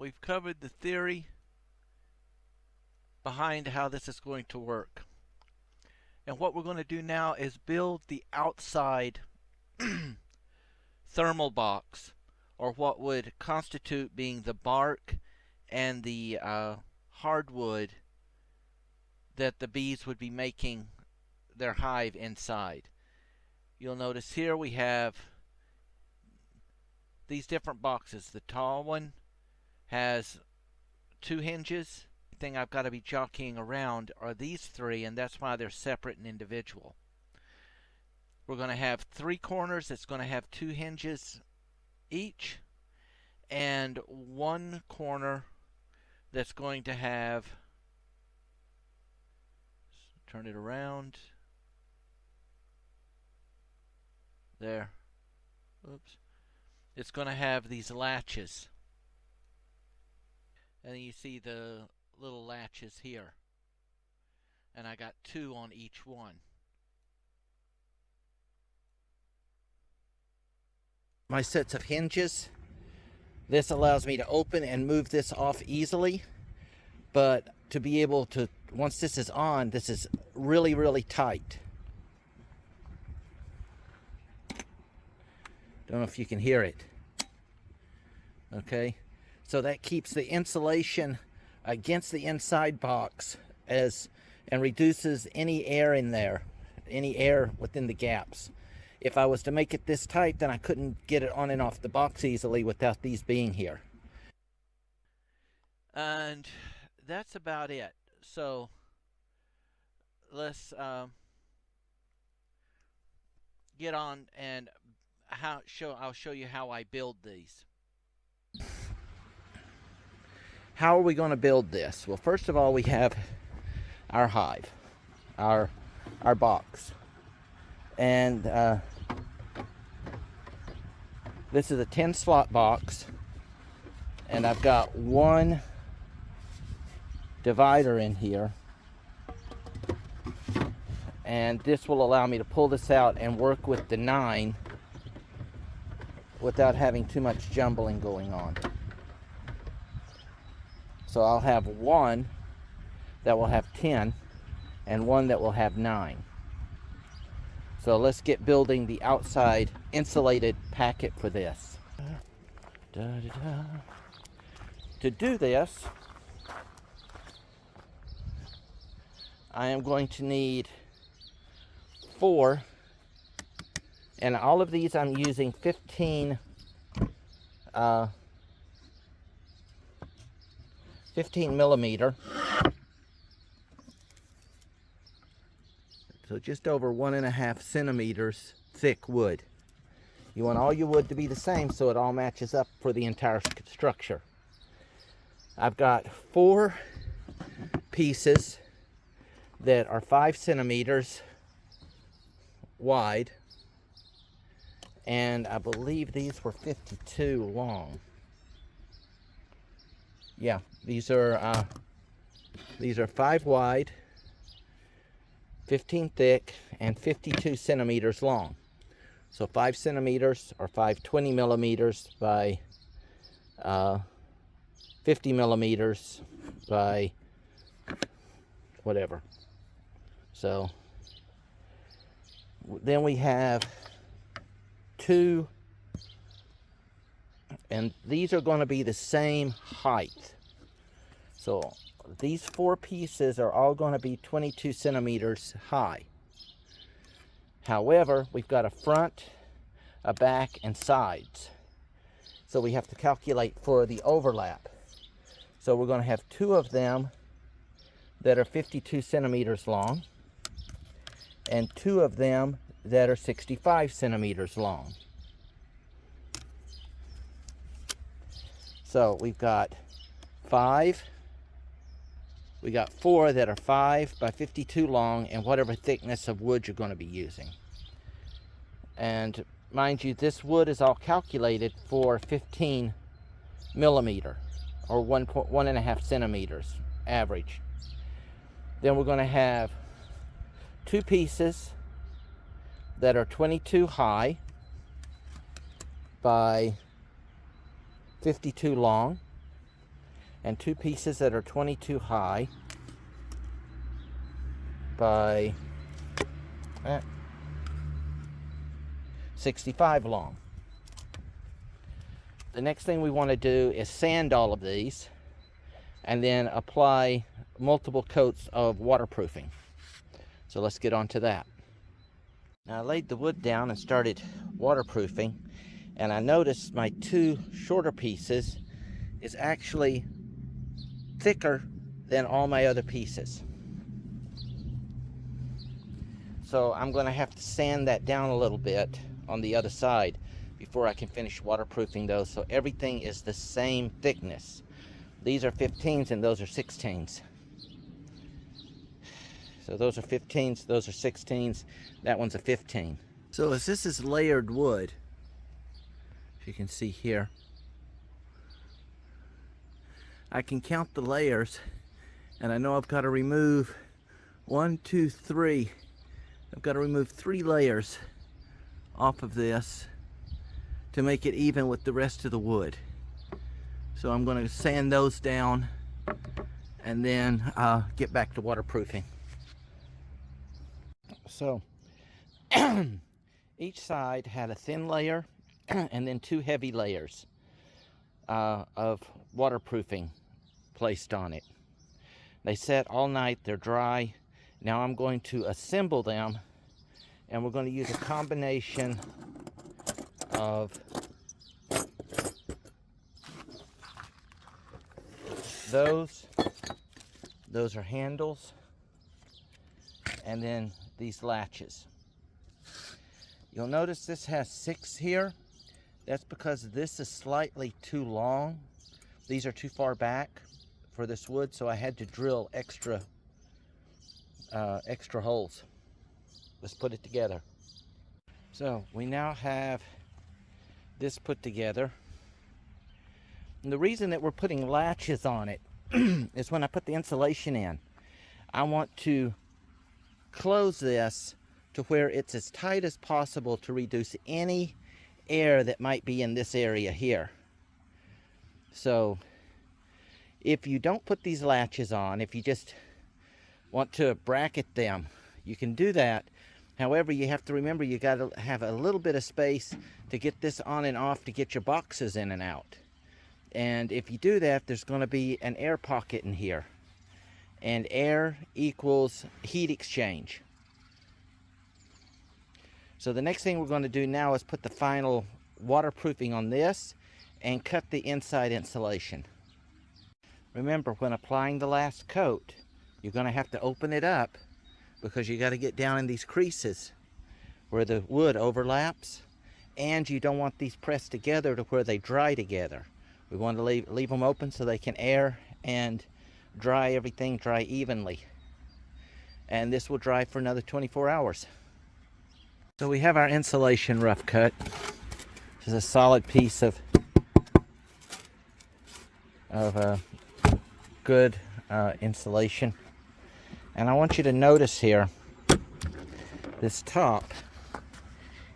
we've covered the theory behind how this is going to work. And what we're going to do now is build the outside thermal box, or what would constitute being the bark and the hardwood that the bees would be making their hive inside. You'll notice here we have these different boxes. The tall one has 2 hinges. The thing I've got to be jockeying around are these 3, and that's why they're separate and individual. We're going to have 3 corners that's going to have 2 hinges each, and 1 corner that's going to have, turn it around, there, oops, it's going to have these latches, and you see the little latches here, and I got 2 on each one. My sets of hinges, this allows me to open and move this off easily, but to be able to, once this is on, this is really, really tight. Don't know if you can hear it. Okay, so that keeps the insulation against the inside box and reduces any air in there, any air within the gaps. If I was to make it this tight, then I couldn't get it on and off the box easily without these being here. And that's about it. So let's get on and I'll show you how I build these. How are we going to build this? Well, first of all, we have our hive, our box, and this is a 10 slot box, and I've got 1 divider in here, and this will allow me to pull this out and work with the 9 without having too much jumbling going on. So I'll have 1 that will have 10 and 1 that will have 9. So let's get building the outside insulated packet for this. To do this, I am going to need 4, and all of these I'm using 15 millimeter. So just over 1.5 centimeters thick wood. You want all your wood to be the same so it all matches up for the entire structure. I've got 4 pieces that are 5 centimeters wide, and I believe these were 52 long. Yeah, these are 5 wide, 15 thick, and 52 centimeters long. So 5 centimeters or 520 millimeters by 50 millimeters by whatever. So then we have 2, and these are going to be the same height. So these 4 pieces are all going to be 22 centimeters high. However, we've got a front, a back, and sides. So we have to calculate for the overlap. So we're going to have 2 of them that are 52 centimeters long, and 2 of them that are 65 centimeters long. So we've got 5. We got 4 that are 5 by 52 long, and whatever thickness of wood you're going to be using. And mind you, this wood is all calculated for 15 millimeter or 1.5 centimeters average. Then we're going to have 2 pieces that are 22 high by 52 long, and 2 pieces that are 22 high by 65 long. The next thing we want to do is sand all of these and then apply multiple coats of waterproofing. So let's get on to that. Now, I laid the wood down and started waterproofing, and I noticed my 2 shorter pieces is actually thicker than all my other pieces. So I'm going to have to sand that down a little bit on the other side before I can finish waterproofing those, so everything is the same thickness. These are 15s and those are 16s. So those are 15s, those are 16s, that one's a 15. So as this is layered wood, as you can see here, I can count the layers, and I know I've got to remove 1, 2, 3. I've got to remove 3 layers off of this to make it even with the rest of the wood. So I'm going to sand those down and then get back to waterproofing. So each side had a thin layer and then 2 heavy layers of waterproofing placed on it. They set all night, they're dry. Now I'm going to assemble them, and we're going to use a combination of those are handles, and then these latches. You'll notice this has 6 here. That's because this is slightly too long. These are too far back for this wood, so I had to drill extra holes. Let's put it together. So we now have this put together. And the reason that we're putting latches on it is when I put the insulation in, I want to close this to where it's as tight as possible to reduce any air that might be in this area here. So if you don't put these latches on, if you just want to bracket them, you can do that. However, you have to remember you got to have a little bit of space to get this on and off to get your boxes in and out. And if you do that, there's going to be an air pocket in here. And air equals heat exchange. So the next thing we're going to do now is put the final waterproofing on this and cut the inside insulation. Remember, when applying the last coat, you're going to have to open it up because you got to get down in these creases where the wood overlaps, and you don't want these pressed together to where they dry together. We want to leave them open so they can air and dry everything dry evenly. And this will dry for another 24 hours. So we have our insulation rough cut. This is a solid piece of good insulation. And I want you to notice here, this top,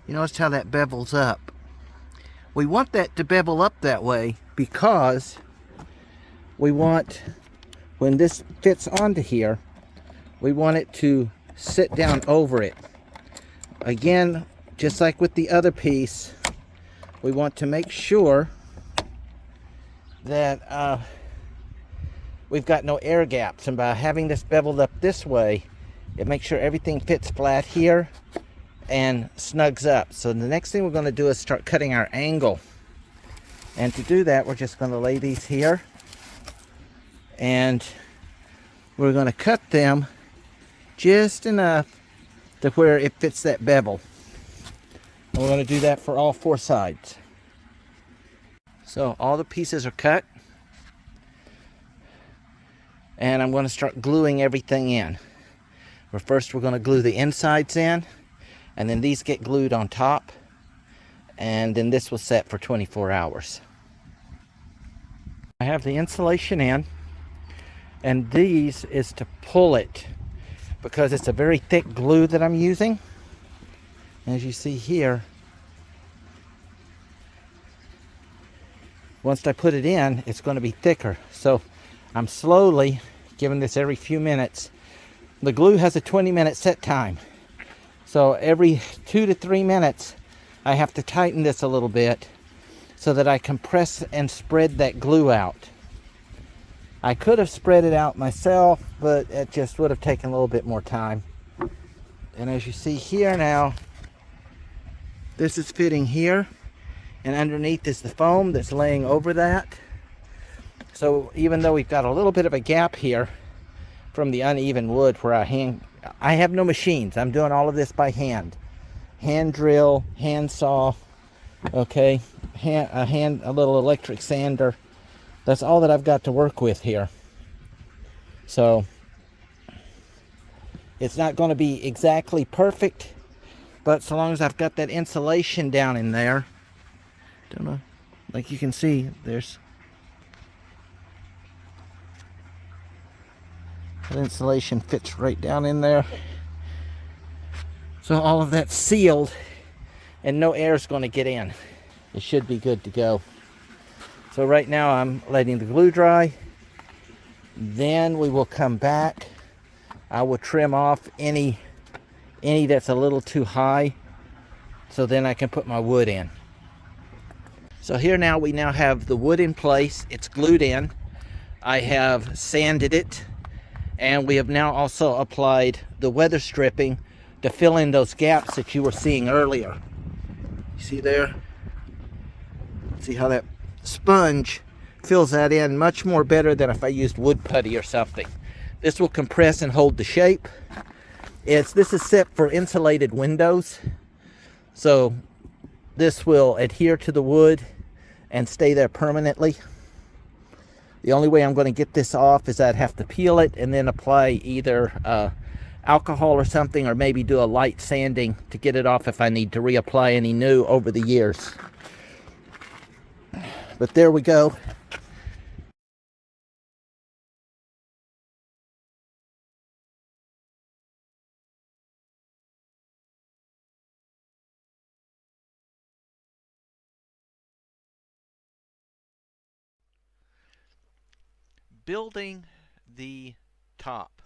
you notice how that bevels up. We want that to bevel up that way because we want, when this fits onto here, we want it to sit down over it. Again, just like with the other piece, we want to make sure that we've got no air gaps, and by having this beveled up this way, it makes sure everything fits flat here and snugs up. So the next thing we're going to do is start cutting our angle, and to do that, we're just going to lay these here, and we're going to cut them just enough to where it fits that bevel. And we're going to do that for all 4 sides. So all the pieces are cut, and I'm going to start gluing everything in. First we're going to glue the insides in, and then these get glued on top, and then this will set for 24 hours. I have the insulation in, and these is to pull it because it's a very thick glue that I'm using. As you see here, once I put it in, it's going to be thicker. So I'm slowly giving this every few minutes. The glue has a 20-minute set time. So every 2 to 3 minutes, I have to tighten this a little bit so that I can press and spread that glue out. I could have spread it out myself, but it just would have taken a little bit more time. And as you see here now, this is fitting here, and underneath is the foam that's laying over that. So even though we've got a little bit of a gap here from the uneven wood where I have no machines. I'm doing all of this by hand. Hand drill, hand saw, okay, a little electric sander. That's all that I've got to work with here. So it's not going to be exactly perfect, but so long as I've got that insulation down in there, don't know, like you can see, there's that insulation fits right down in there. So all of that's sealed and no air is going to get in. It should be good to go. So right now I'm letting the glue dry. Then we will come back. I will trim off any that's a little too high, so then I can put my wood in. So here now we now have the wood in place. It's glued in. I have sanded it, and we have now also applied the weather stripping to fill in those gaps that you were seeing earlier. You see there? See how that sponge fills that in much more better than if I used wood putty or something. This will compress and hold the shape. This is set for insulated windows, so this will adhere to the wood and stay there permanently. The only way I'm going to get this off is I'd have to peel it and then apply either alcohol or something, or maybe do a light sanding to get it off if I need to reapply any new over the years. But there we go. Building the top.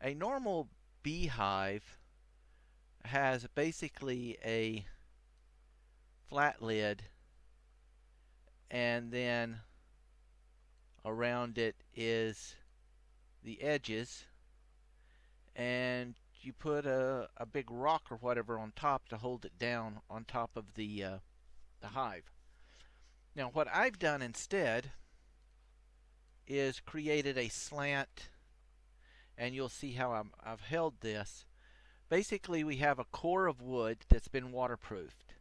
A normal beehive has basically a flat lid, and then around it is the edges, and you put a big rock or whatever on top to hold it down on top of the hive. Now what I've done instead is created a slant, and you'll see how I've held this. Basically we have a core of wood that's been waterproofed,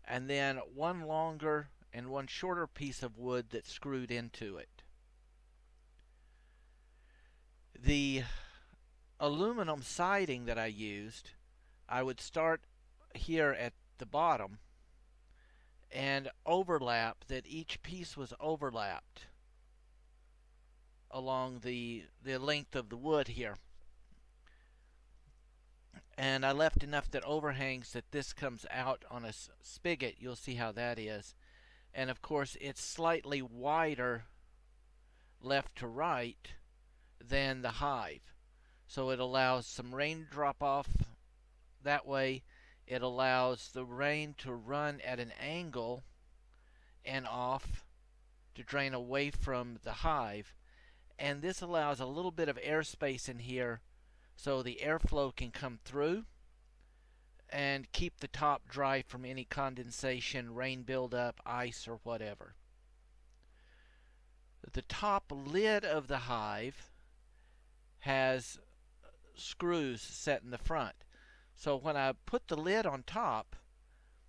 and then one longer and one shorter piece of wood that's screwed into it. The aluminum siding that I used, I would start here at the bottom and overlap, that each piece was overlapped along the length of the wood here. And I left enough that overhangs that this comes out on a spigot. You'll see how that is. And of course it's slightly wider left to right than the hive, so it allows some rain drop off that way. It allows the rain to run at an angle and off to drain away from the hive, and this allows a little bit of airspace in here so the airflow can come through and keep the top dry from any condensation, rain buildup, ice, or whatever. The top lid of the hive has screws set in the front. So when I put the lid on top,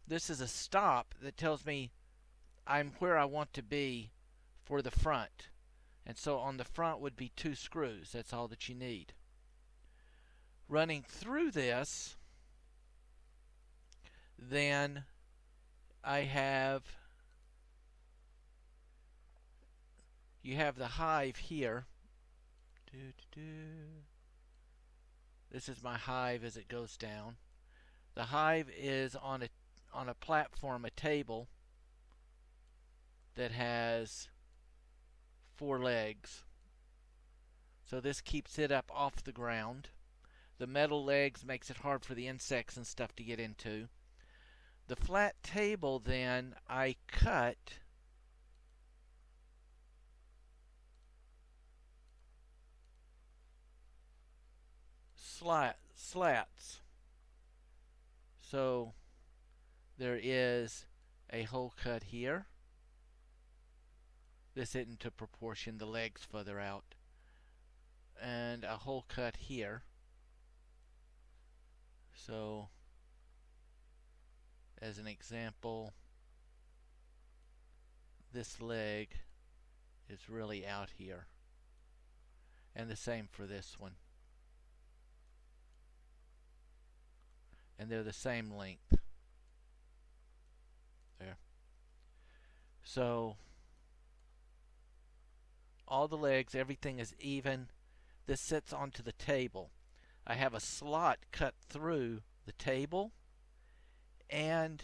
this is a stop that tells me I'm where I want to be for the front. And so on the front would be 2 screws. That's all that you need. Running through this, then I have, you have the hive here. This is my hive as it goes down. The hive is on a platform, a table that has 4 legs, So this keeps it up off the ground. The metal legs makes it hard for the insects and stuff to get into. The flat table then I cut slats. So there is a hole cut here. This isn't to proportion, the legs further out. And a hole cut here. So as an example, this leg is really out here. And the same for this one. And they're the same length. There. So all the legs, everything is even. This sits onto the table. I have a slot cut through the table and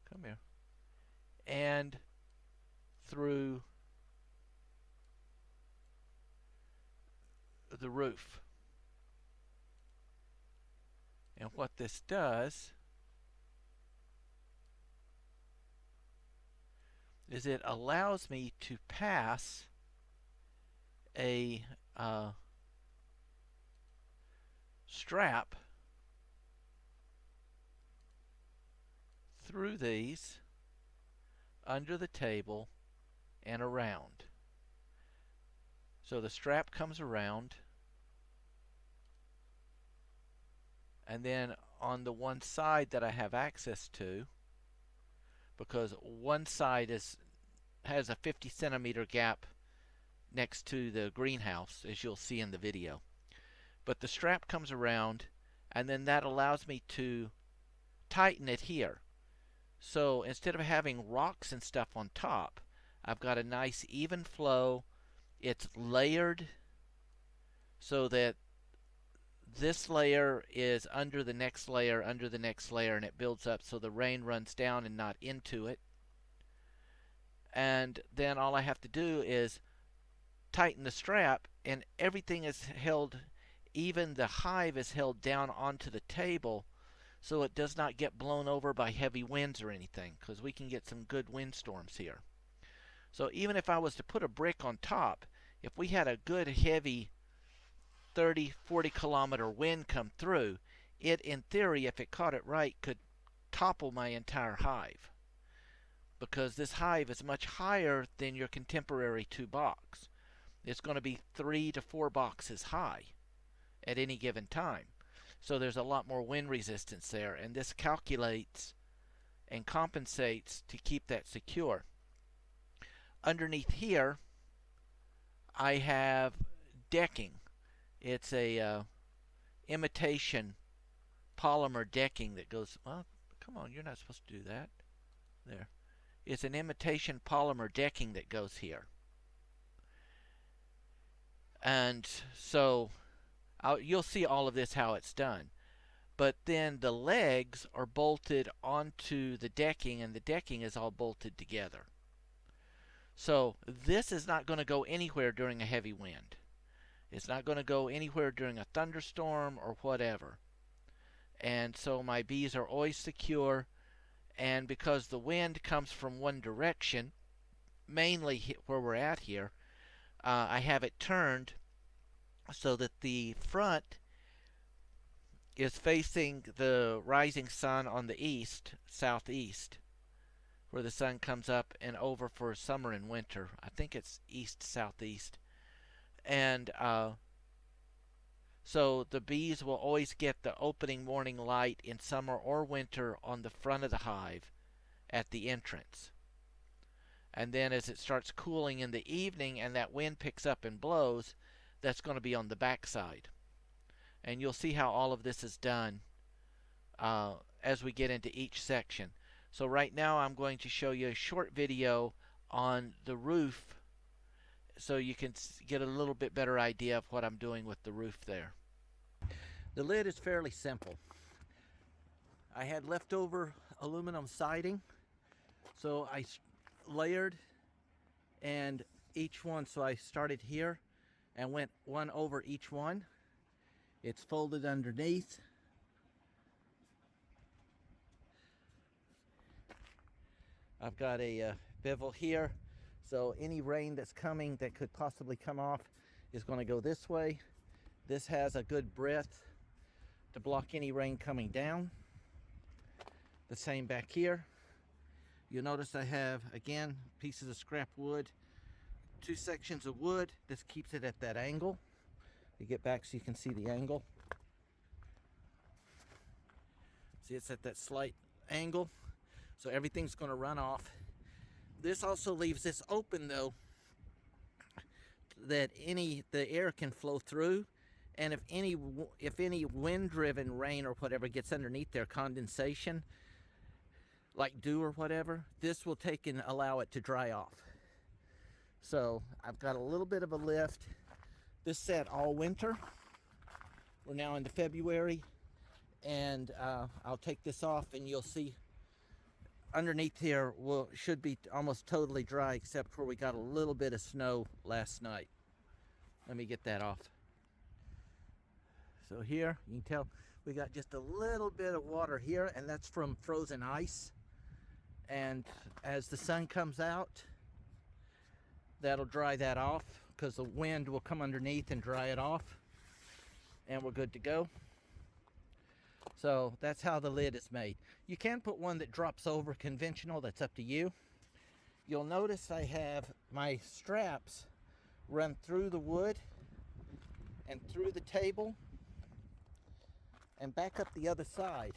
come here, and through the roof. And what this does is it allows me to pass a strap through these, under the table, and around. So the strap comes around, and then on the one side that I have access to, because one side has a 50 centimeter gap next to the greenhouse, as you'll see in the video. But the strap comes around, and then that allows me to tighten it here. So instead of having rocks and stuff on top, I've got a nice even flow. It's layered so that this layer is under the next layer, under the next layer, and it builds up so the rain runs down and not into it. And then all I have to do is tighten the strap, and everything is held, even the hive is held down onto the table so it does not get blown over by heavy winds or anything, because we can get some good windstorms here. So even if I was to put a brick on top, if we had a good heavy 30-40 kilometer wind come through, it in theory, if it caught it right, could topple my entire hive, because this hive is much higher than your contemporary 2-box. It's going to be 3 to 4 boxes high at any given time. So there's a lot more wind resistance there, and this calculates and compensates to keep that secure. Underneath here, I have decking. It's a imitation polymer decking that goes, well, come on, you're not supposed to do that. There. It's an imitation polymer decking that goes here. And so you'll see all of this how it's done. But then the legs are bolted onto the decking, and the decking is all bolted together. So this is not going to go anywhere during a heavy wind. It's not going to go anywhere during a thunderstorm or whatever. And so my bees are always secure. And because the wind comes from one direction, mainly where we're at here, I have it turned so that the front is facing the rising sun on the east, southeast, where the sun comes up and over for summer and winter. I think it's east-southeast. And so the bees will always get the opening morning light in summer or winter on the front of the hive at the entrance. And then as it starts cooling in the evening and that wind picks up and blows, that's going to be on the back side. And you'll see how all of this is done as we get into each section. So right now I'm going to show you a short video on the roof so you can get a little bit better idea of what I'm doing with the roof there. The lid is fairly simple. I had leftover aluminum siding, so I layered and each one, so I started here and went one over each one. It's folded underneath. I've got a bevel here, so any rain that's coming that could possibly come off is going to go this way. This has a good breadth to block any rain coming down. The same back here. You'll notice I have, again, pieces of scrap wood, 2 sections of wood. This keeps it at that angle. You get back so you can see the angle. See, it's at that slight angle, so everything's going to run off. This also leaves this open, though, that the air can flow through, and if any wind-driven rain or whatever gets underneath there, condensation, like dew or whatever, this will take and allow it to dry off. So I've got a little bit of a lift. This sat all winter. We're now into February, and I'll take this off, and you'll see underneath here should be almost totally dry, except where we got a little bit of snow last night. Let me get that off. So here, you can tell we got just a little bit of water here, and that's from frozen ice. And as the sun comes out, that'll dry that off, because the wind will come underneath and dry it off, and we're good to go. So that's how the lid is made. You can put one that drops over, conventional, that's up to you. You'll notice I have my straps run through the wood and through the table and back up the other side.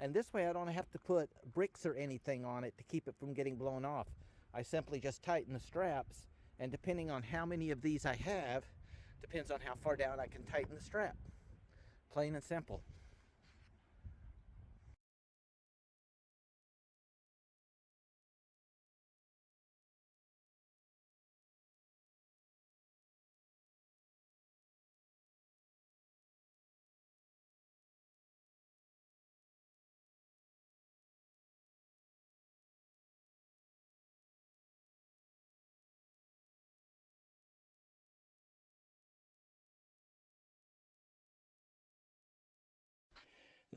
And this way I don't have to put bricks or anything on it to keep it from getting blown off. I simply just tighten the straps, and depending on how many of these I have, depends on how far down I can tighten the strap. Plain and simple.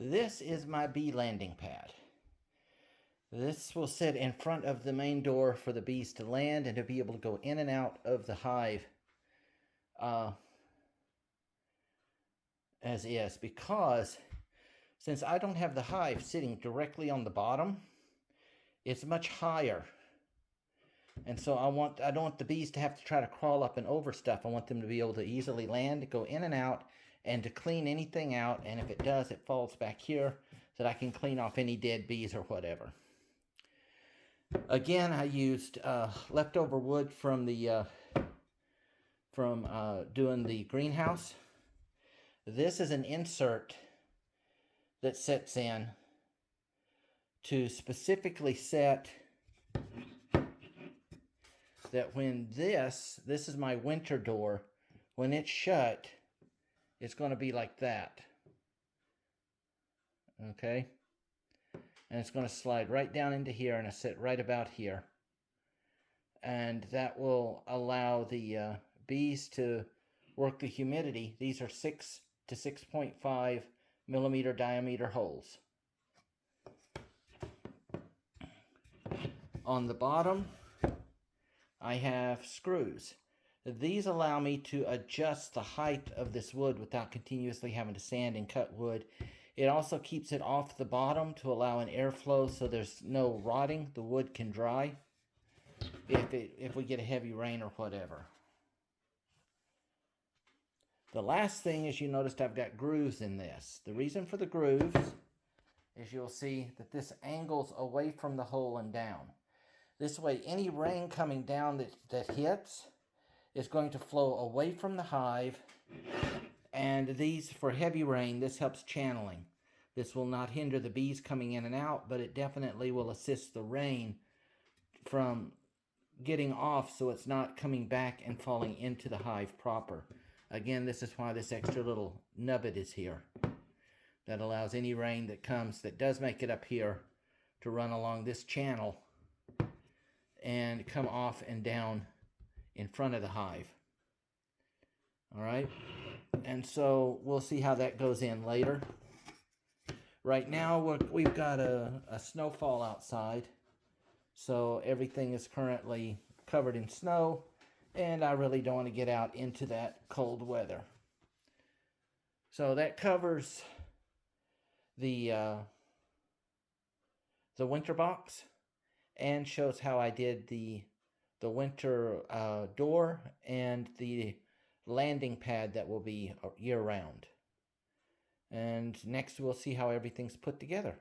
This is my bee landing pad. This will sit in front of the main door for the bees to land and to be able to go in and out of the hive as is, because since I don't have the hive sitting directly on the bottom, it's much higher. And so I don't want the bees to have to try to crawl up and over stuff. I want them to be able to easily land, go in and out, and to clean anything out. And if it does, it falls back here so that I can clean off any dead bees or whatever. Again, I used leftover wood from the doing the greenhouse. This is an insert that sets in to specifically set that when this is my winter door, when it's shut, it's going to be like that. Okay? And it's going to slide right down into here, and it'll sit right about here. And that will allow the bees to work the humidity. These are 6 to 6.5 millimeter diameter holes. On the bottom, I have screws. These allow me to adjust the height of this wood without continuously having to sand and cut wood. It also keeps it off the bottom to allow an airflow so there's no rotting. The wood can dry if we get a heavy rain or whatever. The last thing is, you noticed I've got grooves in this. The reason for the grooves is you'll see that this angles away from the hole and down. This way, any rain coming down that hits is going to flow away from the hive. And these, for heavy rain, this helps channeling. This will not hinder the bees coming in and out, but it definitely will assist the rain from getting off so it's not coming back and falling into the hive proper. Again, this is why this extra little nubbit is here. That allows any rain that comes that does make it up here to run along this channel and come off and down in front of the hive. All right, and so we'll see how that goes in later. Right now we've got a snowfall outside, so everything is currently covered in snow, and I really don't want to get out into that cold weather. So that covers the winter box and shows how I did the winter door and the landing pad that will be year-round. And next we'll see how everything's put together.